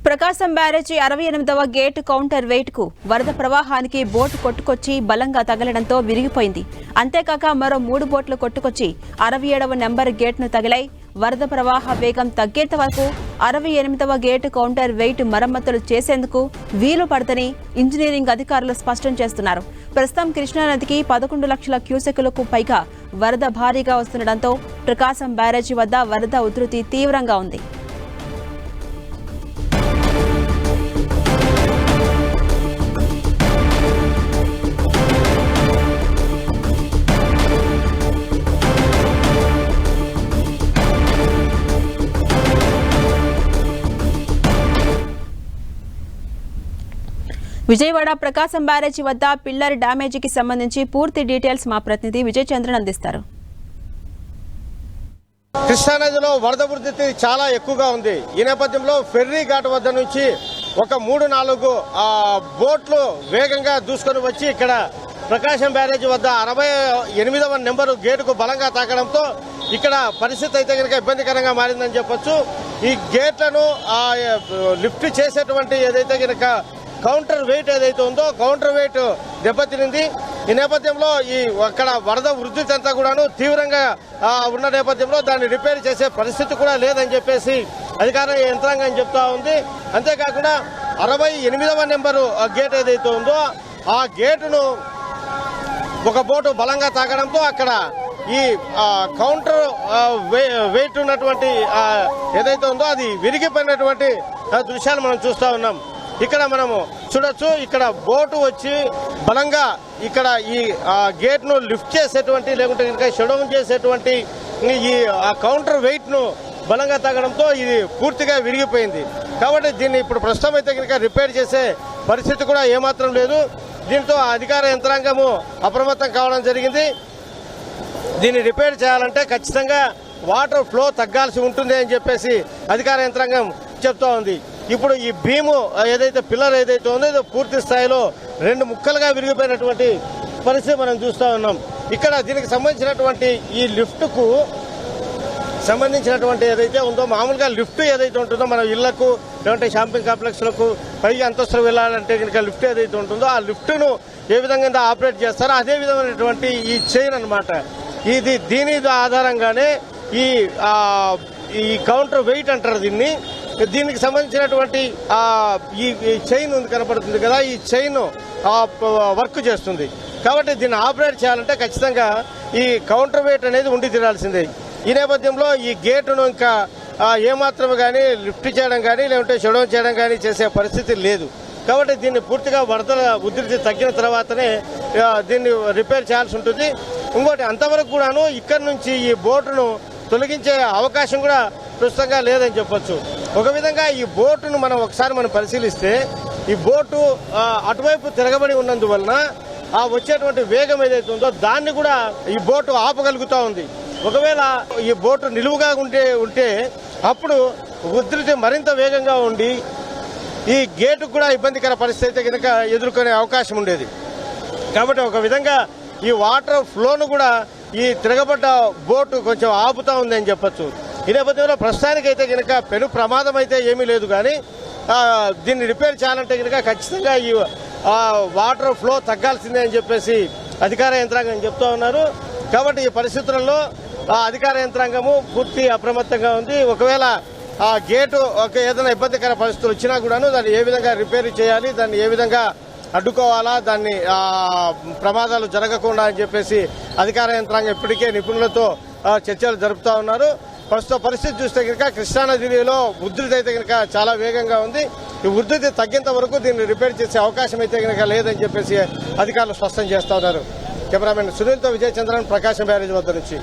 ప్రకాశం బ్యారేజీ 68వ gate counter weight కు వరద ప్రవాహానికి బోటు కొట్టుకొచ్చి బలంగా తగలడంతో విరిగిపోయింది. అంతేకాక మరో 3 బోట్లు కొట్టుకొచ్చి 67వ నెంబర్ గేట్ ను తగిలాయి. వరద ప్రవాహ వేగం తగ్గేంత వరకు 68వ గేట్ కౌంటర్ వెయిట్ మరమ్మతులు చేసేందుకు వీలు పడదని ఇంజనీరింగ్ అధికారులు స్పష్టం చేస్తున్నారు. ప్రస్తుతం కృష్ణానదికి 11 లక్షల క్యూసెక్కులకు పైగా వరద భారీగా వస్తుండటంతో ప్రకాశం బ్యారేజీ వద్ద వరద ఉధృతి తీవ్రంగా ఉంది. విజయవాడ ప్రకాశం బ్యారేజీ వద్ద పిల్లర్ డ్యామేజీకి సంబంధించి పూర్తి డీటెయిల్స్ మా ప్రతినిధి విజయ్ చంద్రన్ అందిస్తారు. కృష్ణానదిలో వరద ఉధృతి చాలా ఎక్కువగా ఉంది. ఈ నేపథ్యంలో ఫెర్రీ ఘాట్ వద్ద నుంచి ఒక 3-4 బోట్లు వేగంగా దూసుకొని వచ్చి ఇక్కడ ప్రకాశం బ్యారేజీ వద్ద 68వ నెంబరు గేటుకు బలంగా తాకడంతో ఇక్కడ పరిస్థితి అయితే కనుక ఇబ్బందికరంగా మారిందని చెప్పొచ్చు. ఈ గేట్లను లిఫ్ట్ చేసేటువంటి ఏదైతే కనుక కౌంటర్ వెయిట్ ఏదైతే ఉందో కౌంటర్ వెయిట్ దెబ్బతినింది. ఈ నేపథ్యంలో అక్కడ వరద ఉధృతి అంతా కూడాను తీవ్రంగా ఉన్న నేపథ్యంలో దాన్ని రిపేర్ చేసే పరిస్థితి కూడా లేదని చెప్పేసి అధికార యంత్రాంగం చెప్తా ఉంది. అంతేకాకుండా 68వ నెంబరు గేట్ ఏదైతే ఉందో ఆ గేటును ఒక బోటు బలంగా తాకడంతో అక్కడ ఈ కౌంటర్ వెయిట్ ఉన్నటువంటి ఏదైతే ఉందో అది విరిగిపోయినటువంటి దృశ్యాలు మనం చూస్తా ఉన్నాం. ఇక్కడ మనము చూడొచ్చు, ఇక్కడ బోటు వచ్చి బలంగా ఇక్కడ ఈ గేట్ ను లిఫ్ట్ చేసేటువంటి లేకుంటే ఇంకా షడౌన్ చేసేటువంటి ఈ కౌంటర్ వెయిట్ ను బలంగా తాగడంతో ఇది పూర్తిగా విరిగిపోయింది. కాబట్టి దీన్ని ఇప్పుడు ప్రస్తుతం అయితే కనుక రిపేర్ చేసే పరిస్థితి కూడా ఏమాత్రం లేదు. దీంతో అధికార యంత్రాంగము అప్రమత్తం కావడం జరిగింది. దీన్ని రిపేర్ చేయాలంటే ఖచ్చితంగా వాటర్ ఫ్లో తగ్గాల్సి ఉంటుంది అని చెప్పేసి అధికార యంత్రాంగం చెప్తా ఉంది. ఇప్పుడు ఈ భీము ఏదైతే పిల్లర్ ఏదైతే ఉందో ఇది పూర్తి స్థాయిలో 2 ముక్కలుగా విరిగిపోయినటువంటి పరిస్థితి మనం చూస్తూ ఉన్నాం. ఇక్కడ దీనికి సంబంధించినటువంటి ఈ లిఫ్ట్ కు సంబంధించినటువంటి ఏదైతే ఉందో మామూలుగా లిఫ్ట్ ఏదైతే ఉంటుందో మన ఇళ్లకు లేదంటే షాపింగ్ కాంప్లెక్స్లకు పైగా అంతస్తులు వెళ్ళాలంటే కనుక లిఫ్ట్ ఏదైతే ఉంటుందో ఆ లిఫ్ట్ ను ఏ విధంగా ఆపరేట్ చేస్తారో అదే విధమైనటువంటి ఈ చైన్ అన్నమాట. దీని ఆధారంగానే ఈ కౌంటర్ వెయిట్ అంటారు దీన్ని. దీనికి సంబంధించినటువంటి ఈ చైన్ కనపడుతుంది కదా, ఈ చైన్ వర్క్ చేస్తుంది. కాబట్టి దీన్ని ఆపరేట్ చేయాలంటే ఖచ్చితంగా ఈ కౌంటర్ వెయిట్ అనేది ఉండి తీరాల్సిందే. ఈ నేపథ్యంలో ఈ గేటును ఇంకా ఏమాత్రం కానీ లిఫ్ట్ చేయడం కానీ లేదంటే షడౌన్ చేయడం కానీ చేసే పరిస్థితి లేదు. కాబట్టి దీన్ని పూర్తిగా వరదల ఉధృతి తగ్గిన తర్వాతనే దీన్ని రిపేర్ చేయాల్సి ఉంటుంది. ఇంకోటి అంతవరకు కూడాను ఇక్కడి నుంచి ఈ బోటును తొలగించే అవకాశం కూడా ప్రస్తుతంగా లేదని చెప్పొచ్చు. ఒక విధంగా ఈ బోటును ఒకసారి పరిశీలిస్తే ఈ బోటు అటువైపు తిరగబడి ఉన్నందువలన వచ్చేటువంటి వేగం ఏదైతే ఉందో దాన్ని కూడా ఈ బోటు ఆపగలుగుతా ఉంది. ఒకవేళ ఈ బోటు నిలువుగా ఉంటే అప్పుడు ఉధృతి మరింత వేగంగా ఉండి ఈ గేటుకు కూడా ఇబ్బందికర పరిస్థితి కనుక ఎదుర్కొనే అవకాశం ఉండేది. కాబట్టి ఒక విధంగా ఈ వాటర్ ఫ్లోను కూడా ఈ తిరగబడ్డ బోటు కొంచెం ఆపుతా ఉంది అని చెప్పొచ్చు. ఈ నేపథ్యంలో ప్రస్తుతానికైతే కనుక పెను ప్రమాదం అయితే ఏమీ లేదు. కానీ దీన్ని రిపేర్ చేయాలంటే కనుక ఖచ్చితంగా ఈ వాటర్ ఫ్లో తగ్గాల్సిందే అని చెప్పేసి అధికార యంత్రాంగం చెప్తా ఉన్నారు. కాబట్టి ఈ పరిస్థితులలో అధికార యంత్రాంగము పూర్తి అప్రమత్తంగా ఉంది. ఒకవేళ గేటు ఏదైనా ఇబ్బందికర పరిస్థితులు వచ్చినా కూడాను దాన్ని ఏ విధంగా రిపేర్ చేయాలి, దాన్ని ఏ విధంగా అడ్డుకోవాలా, దాన్ని ప్రమాదాలు జరగకుండా అని చెప్పేసి అధికార యంత్రాంగం ఇప్పటికే నిపుణులతో చర్చలు జరుపుతా ఉన్నారు. ప్రస్తుత పరిస్థితి చూస్తే కనుక కృష్ణానదిలో ఉధృతి అయితే కనుక చాలా వేగంగా ఉంది. ఈ ఉధృతి తగ్గేంత వరకు దీన్ని రిపేర్ చేసే అవకాశం అయితే కనుక లేదని చెప్పేసి అధికారులు స్పష్టం చేస్తా ఉన్నారు. కెమెరామెన్ సునీల్తో విజయ్ చంద్రన్, ప్రకాశం బ్యారేజ్ వద్ద నుంచి.